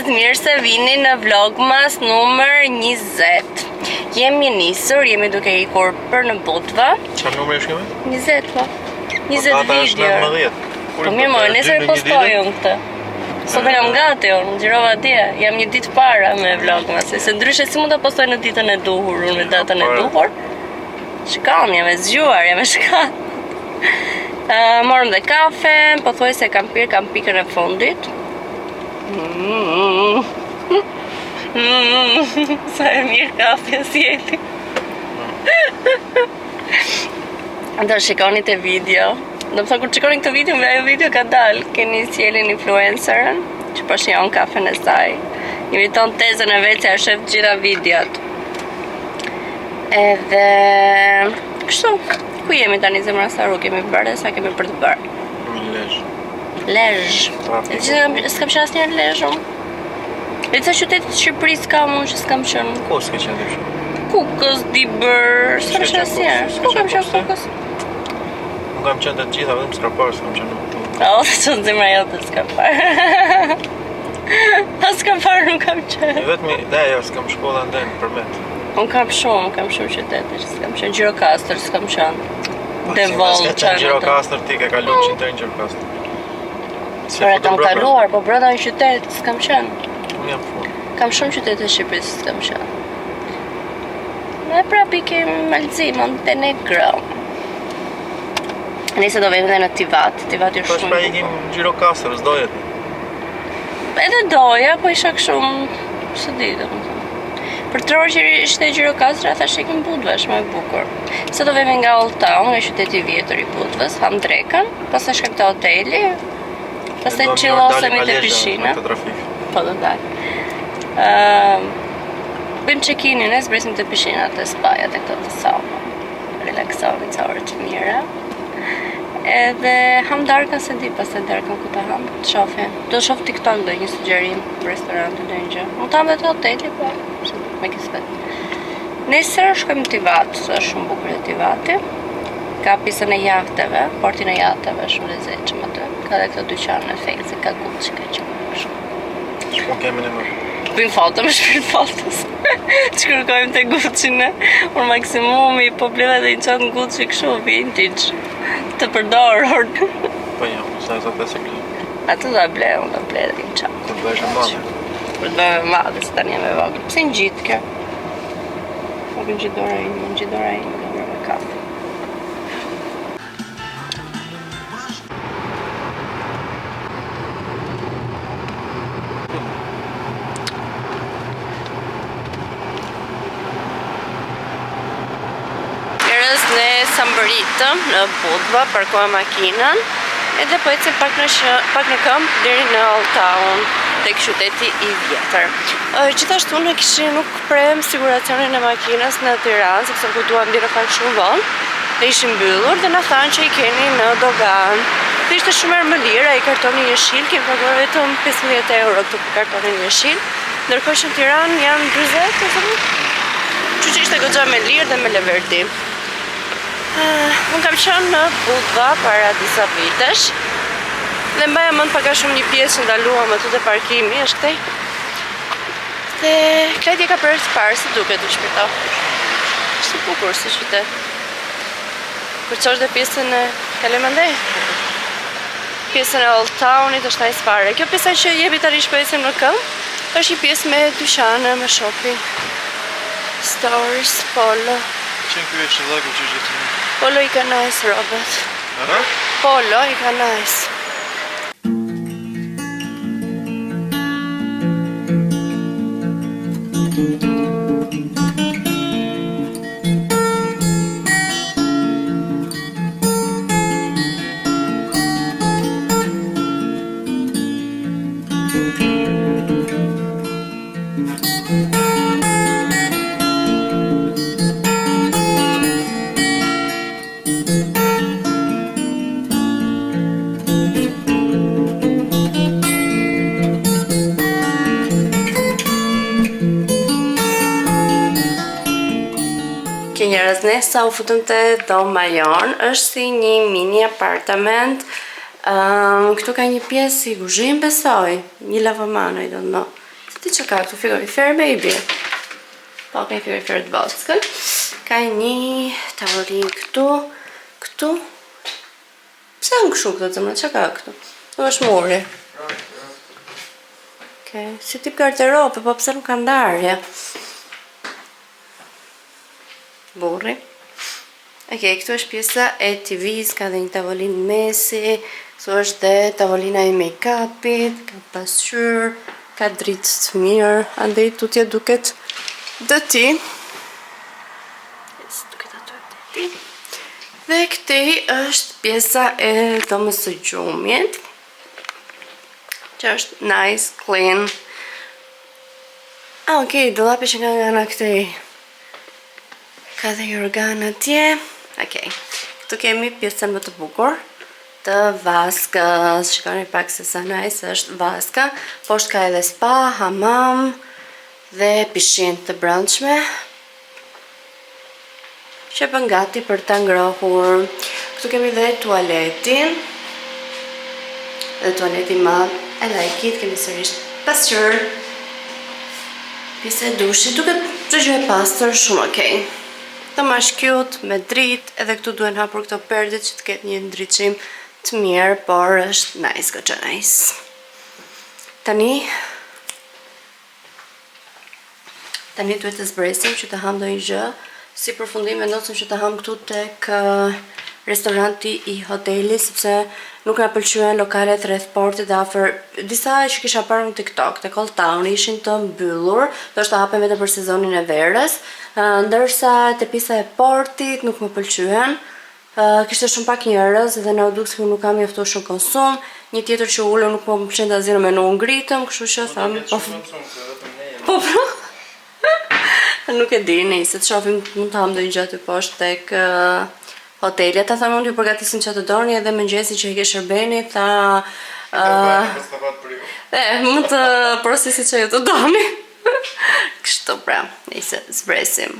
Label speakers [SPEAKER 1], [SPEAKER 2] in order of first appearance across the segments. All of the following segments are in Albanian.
[SPEAKER 1] njerëz, mirë se vini në vlogmas numër 20. Jemi nisur, jemi duke ikur për në Budva.
[SPEAKER 2] Çfarë numri është kemi?
[SPEAKER 1] 20 po. 20 video. Po mirë më, nesër postoj unë këtë. Sot e kam gati unë, gjirova dje. Jam një ditë para me vlogmas, se ndryshe si mund ta postoj në ditën e duhur, unë në datën e duhur. Shkam, jam e zgjuar, jam e shkam. Morëm dhe kafe, po thuaj se kam pikën e fundit. Sa e mirë kafe sjeli. Do shikoni të video. Do më thonë kur shikoni këtë video, ajo video ka dalë. Keni sjelin influencerën që po shijon kafen e saj. Inviton tezën e vetë, ja shef gjitha videot. Edhe kështu, ku jemi tani zemra sa rrugë kemi bërë, sa kemi për të bërë? Lezhë. S'kam qenë asnjëherë në Lezhë unë. Leca qytetit të Shqipërisë kam unë që s'kam qenë.
[SPEAKER 2] Ku s'ke qenë ti shumë?
[SPEAKER 1] Kukës, Dibër, s'kam qenë asnjëherë. Ku kam qenë Kukës?
[SPEAKER 2] Nuk kam qenë të gjitha, vetëm Skrapar s'kam qenë nuk.
[SPEAKER 1] O, të qënë zemra jote Skrapar. A Skrapar nuk kam qenë.
[SPEAKER 2] Jo, s'kam shkolla ndenë përmet.
[SPEAKER 1] Unë kam shumë qytete, s'kam qenë Gjirokastër, s'kam qenë. Devol,
[SPEAKER 2] qenë Gjirokastër, ti ke kalu qitër në Gjirokastër.
[SPEAKER 1] Por e kam kaluar, po brenda një qytet s'kam qenë.
[SPEAKER 2] Unë jam full.
[SPEAKER 1] Kam shumë qytete Shqipërisë s'kam qenë. E prapi kemi Malzi, Montenegro. Nëse do vejmë dhe në Tivat, Tivati është shumë.
[SPEAKER 2] Po shpa ikim Gjirokastër, s'doje ti?
[SPEAKER 1] Edhe doja, po isha kështu, së di domethënë. Për 3 orë që ishte Gjirokastra, thash ikim Budva, është më e bukur. Se do vejmë nga Old Town, nga qyteti i vjetër i Budvës, ham drekën, pastaj shkojmë te hoteli, pastaj chillosemi te pishina. Po do dal. Bëjmë check-in-in, zbresim te pishinat e spajat e këto të sauna. Relaksohemi ca orë të mira. Edhe ham darkën se di, pastaj darkën ku ta ham, të shohim. Do shoh TikTok do një sugjerim për restorante do një gjë. Mund ta ham vetë hoteli, po me kismet. Nesër shkojmë në Tivat, është shumë bukur e Tivati. Ka pjesën e jahteve, portin e jahteve, shumë lezetshëm aty. Ka dhe këto dyqane e Felsi, ka Gucci, ka qenë shumë.
[SPEAKER 2] Shkon kemi në mërë.
[SPEAKER 1] Bëjmë foto me shpirt fotos. Që kërkojmë të Gucci-ne. Por maksimumi, po bleva dhe një qatë në Gucci këshu, vintage. Të përdorur.
[SPEAKER 2] Po jo, sa e zote se ble.
[SPEAKER 1] Atë do ble, unë do ble dhe një qatë.
[SPEAKER 2] Të bëhesh e madhe.
[SPEAKER 1] Për të bëhe me madhe, se tani jam e vogël. Pse në gjitë kjo? Po në gjitë dora inë, në gjitë dora inë, në bërë me kafe. Ne sambëritëm në Budva, parkojmë makinën, edhe po ecim pak në këmbë deri në Old Town, tek qyteti i vjetër. Gjithashtu ne nuk prem siguracionin e makinës në Tiranë, sepse kujtuam deri pak shumë vonë, dhe ishin mbyllur dhe na thanë që i keni në dogan. Dhe ishte shumë më lirë, ai kartoni jeshil, kemi paguar vetëm 15 euro këtu për kartonin jeshil, ndërkohë që në Tiranë janë 40 ose më. Kështu që ishte goxha më lirë dhe më leverti. Unë kam qenë në Budva para disa vitesh dhe mbaja mend pak a shumë një pjesë që ndaluam aty te parkimi, është këtej. Dhe Klajti ka prerë të parë si duket u shpirto. Është bukur si qytet. Përçosh dhe pjesën e Kalemandej. Pjesën e Old Townit është nice fare. Kjo pjesa që jepi tani shpejsim në këmbë është një pjesë me dyqane, me shopping. Stores, Polo.
[SPEAKER 2] Qenë kjo e shëllaku që gjithë një?
[SPEAKER 1] Polo i ka nice, Robert.
[SPEAKER 2] Aha?
[SPEAKER 1] Polo i ka nice. Njerëz, ne sa u futëm te Dom Majon, është si një mini apartament. Këtu ka një pjesë si kuzhinë besoj, një lavamano, I don't know. Ti që ka këtu frigorifer baby? Po, ka një frigorifer të vockël. Ka një tavolinë këtu. Këtu. Pse në këshu këtë zëmra? Që ka këtu? Në është muri. Okay. Si tip garderobe, po pse nuk ka ndarje? Burri. Okay, këtu është pjesa e TV-s, ka dhe një tavolinë mesi, këtu është dhe tavolina e make-upit, ka pasqyrë, ka dritë të mirë, andej tutje duket dëti. Dhe këti është pjesa e dhomës së gjumit, që është nice, clean. Okej, dollapi që nga këtej. Ka dhe jorgan atje. Okej, këtu kemi pjesën më të bukur të vaskës. Shikoni pak se sa nice është vaska. Poshtë ka edhe spa, hamam dhe pishinë të brendshme që bën gati për ta ngrohur. Këtu kemi dhe tualetin. Dhe tualeti madh e lajkit, kemi sërish pasqyrë. Pjesë e dushit, duket çdo gjë e pastër, shumë okej. Të mashkjut, me dritë, edhe këtu duen hapur këto perdit që të ketë një ndriçim të mirë, por është nice, goxha nice. Tani duhet të zbresim që të ham ndonjë gjë, si përfundim vendosim që të ham këtu tek restoranti i hotelit, sepse nuk na pëlqyen lokalet rreth portit dhe afër. Disa që kisha parë në TikTok, tek Old Town ishin të mbyllur, do të hapen vetëm për sezonin e verës, ndërsa te pista e portit nuk më pëlqyen. Kishte shumë pak njerëz dhe na u duk se nuk kam mjaftuar shumë konsum. Një tjetër që ulën nuk më pëlqen asgjë në menu, ngritëm, kështu që tham, po. Nuk e di, nëse të shohim mund të ham ndonjë gjë aty poshtë tek hoteli. Ata thamë mund t'ju përgatisim që të doni edhe mëngjesi që i ke shërbeni, tha... mund të prosesi që ju të doni. Kështu pra, nëse zbresim.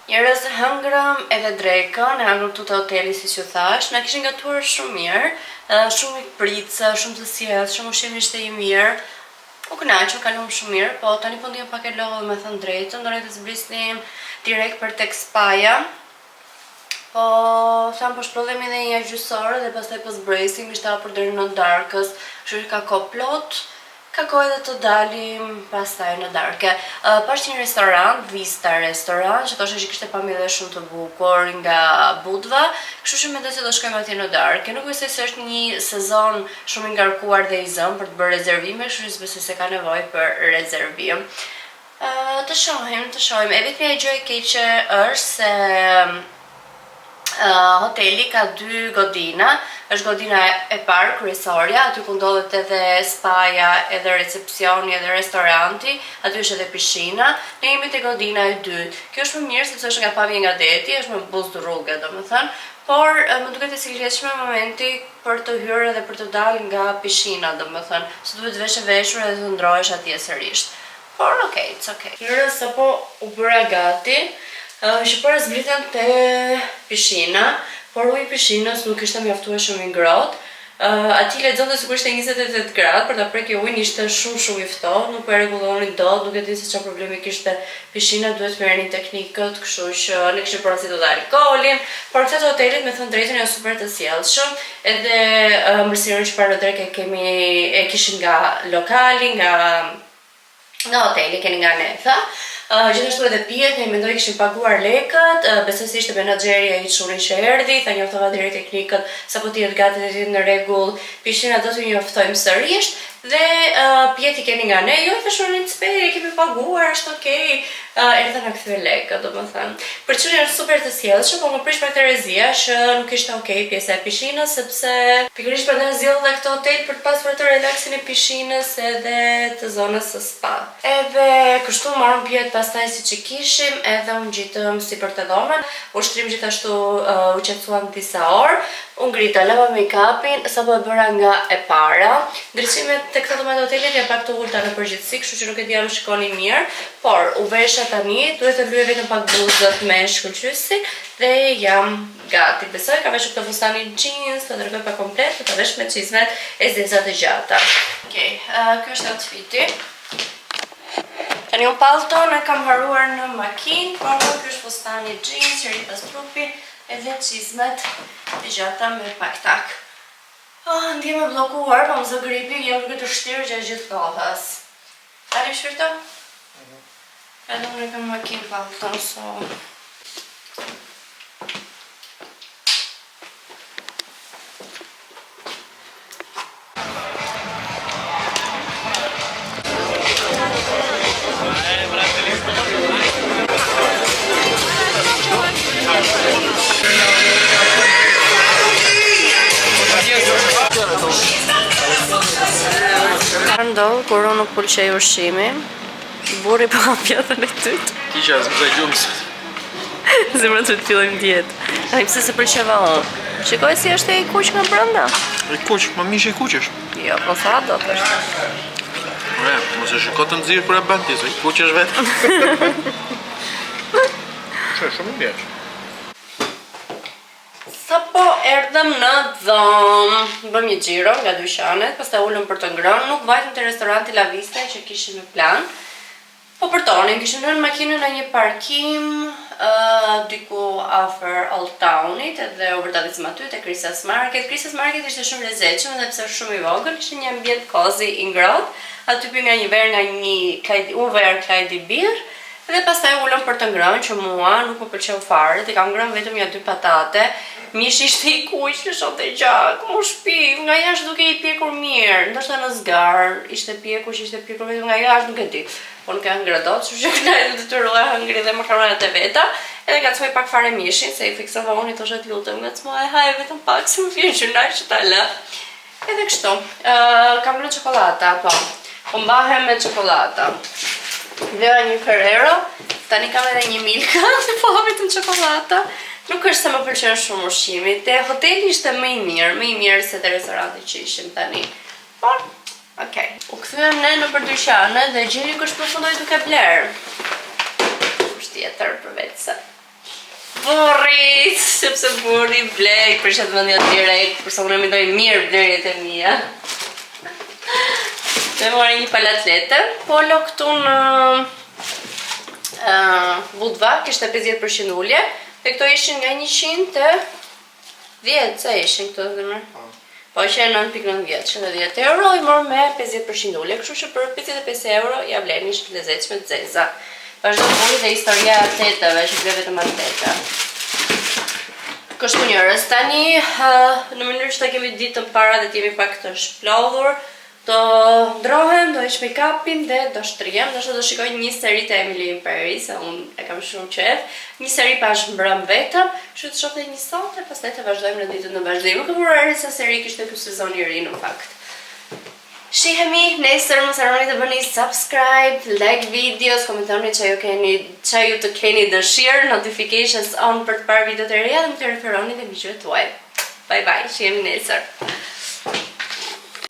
[SPEAKER 1] Njerëz hëngrëm edhe drekën, e hëngrëm të hoteli si që thash, na kishin gatuar shumë mirë, shumë i pritë, shumë të sjellë, shumë ushqimi ishte i mirë. U kënaqëm, kalum shumë mirë, po tani po ndihem pak e lodhur me thënë drejtën, do ne të zbrisnim direkt për tek spaja. Po tham po shprodhemi edhe një gjysore dhe pastaj po zbresim, ishte hapur deri në darkës, kështu që ka kohë plot. Ka kohë edhe të dalim pastaj në darkë. Pash një restorant, Vista Restaurant, që thoshe që kishte pamje shumë të bukur nga Budva, kështu që mendoj se do shkojmë atje në darkë. Nuk besoj se është një sezon shumë i ngarkuar dhe i zëm për të bërë rezervime, kështu që besoj se ka nevojë për rezervim. Të shohim. E vetmja gjë e keqe është se hoteli ka 2 godina. Është godina e parë, kryesorja, aty ku ndodhet edhe spaja, edhe recepcioni, edhe restoranti, aty është edhe pishina. Ne jemi te godina e dytë. Kjo është më mirë sepse është nga pamje nga deti, është më buzë rrugë, domethënë, por më duket e sikletshme momenti për të hyrë edhe për të dalë nga pishina, domethënë, se duhet vesh e veshur edhe të ndrohesh atje sërish. Por okay, it's okay. Njerëz sapo u bëra gati, që para zbritëm te pishina. Por uji i pishinës nuk ishte mjaftuar shumë i ngrohtë. Aty lexonte sikur ishte 28 gradë, për ta prekë ujin ishte shumë i ftohtë, nuk e rregullonin dot, nuk e di se çfarë problemi kishte pishina, duhet merrni teknikët, kështu që ne kishim porositur dhe alkoolin, por këtë hotelit me thënë drejtën janë super të sjellshëm, edhe mërsirën që para dreke e kishin nga lokali, nga hoteli, keni nga Netha. Gjithashtu edhe pijet, ne mendoj kishin paguar lekët, besoj se ishte menaxherja i çurin që erdhi, tha njoftova deri teknikët sapo të jetë gati dhe të jetë në rregull, pishinat do t'ju njoftojmë sërish dhe pijet i keni nga ne, jo thashun në speri, kemi paguar, është okay. Erdha na kthye lekët, domethënë. Për çurin janë super të sjellshëm, por më prish pak terezia që nuk ishte okay pjesa e pishinës, sepse pikërisht prandaj zgjodha këtë hotel për të pasur atë relaksin e pishinës edhe të zonës së spa. Edhe kështu marrëm pijet pastaj siç e kishim, edhe u ngjitëm sipër të dhomën. Ushtrim gjithashtu u qetësuam disa orë. U ngrita, lava make-upin, sapo e bëra nga e para. Ndriçimet tek këto dhomat e hotelit janë pak të ulta në përgjithësi, kështu që nuk e di a më shikoni mirë, por u vesha tani, duhet të lyej vetëm pak bluzat me shkëlqyesi dhe jam gati. Besoj ka veshur këtë fustanin jeans, të dërgoj pa komplet, të vesh me çizmet e zeza të gjata. Okej, ky është outfiti. Tani un pallton e kam haruar në makinë, por ky është fustani jeans, i ripas trupi, edhe çizmet e gjata me pak tak. Ndjem e bllokuar, po më zë gripi, jam duke të shtirë gjatë gjithë kohës. Tani shpirto? Edhe unë kam makinë pallton, so... Ndodh, kur unë nuk pëlqej ushqimi, burri pa pjatën e tyt.
[SPEAKER 2] Kisha zë gjumës.
[SPEAKER 1] Zemra të fillojmë dietë. Ai pse se pëlqeva unë. Shikoj si është e kuq nga brenda.
[SPEAKER 2] E kuq, më mish e kuqesh.
[SPEAKER 1] Jo, po sa do të është.
[SPEAKER 2] Mos e shiko të nxirr kur e bën ti, se i kuqesh vetë. Shumë mirë.
[SPEAKER 1] Sapo erdhëm në dhomë, bëm një xhiro nga dyqanet, pastaj ulëm për të ngrënë, nuk vajtëm te restoranti La Vista që kishim në plan. Po përtonin, kishim lënë makinën në një parkim diku afër Old Townit, edhe u vërtetësim aty te Christmas Market. Christmas Market ishte shumë lezetshëm edhe pse shumë i vogël, ishte një ambient cozy i ngrohtë. Aty pi nga një verë nga një verë Clyde Beer. Dhe pastaj ulëm për të ngrënë që mua nuk më pëlqeu fare, ti kam ngrënë vetëm ja 2 patate. Mishi ishte i kuq, lëshonte gjak, mu shpif, nga jashtë duke i pjekur mirë, ndoshta në zgar, ishte pjekur vetëm nga jashtë, nuk e di. Po nuk e hëngra dot, kështu që kënaqem të detyroj hëngri dhe makaronat e veta, edhe ngacmoj pak fare mishin, se i fiksova unë i thosha lutem, ngacmoj haj vetëm pak, se më vjen që që ta lë. Edhe kështu, kam lënë çokolata, po mbahem me çokolata. Vlera një Ferrero, tani kam edhe një Milka, po vetëm çokolata. Nuk është se më pëlqen shumë ushqimi, te hoteli ishte më i mirë se te restoranti që ishim tani. Por, okej. U kthyem ne nëpër dyqane dhe gjeri kush përfundoi duke bler. Kush tjetër përveç se burri, sepse burri blej, prishet mendja direkt, përse unë mendoj mirë blerjet e mia. Dhe mori një palatlete, polo këtu në Budva, kishte 50% ulje, dhe këto ishin nga 100 te 10, sa ishin këto dhe mërë? Po që e 9.90, që në 10 euro i morë me 50% ulje, kështu që për 55 euro ja vlen ishtë lezetshme të zeza. Vazhdo të buri dhe historia atleteve, që ble vetëm atlete. Kështu njërës, tani në mënyrë që ta kemi ditën para dhe t'jemi pak të shplodhur, do ndrohem, do ish make-upin dhe do shtrihem, do shikoj një seri të Emily in Paris, se unë e kam shumë qef, një seri pash mbrëm vetëm, që të shoh dhe një sot e pastaj të vazhdojmë në ditën në vazhdim. Nuk e vurari sa seri kishte ky sezon i ri në fakt. Shihemi nesër, mos harroni të bëni subscribe, like videos, komentoni që ju të keni dëshirë, notifications on për të parë videot e reja dhe më të referoni dhe miqve tuaj. Bye bye, shihemi nesër.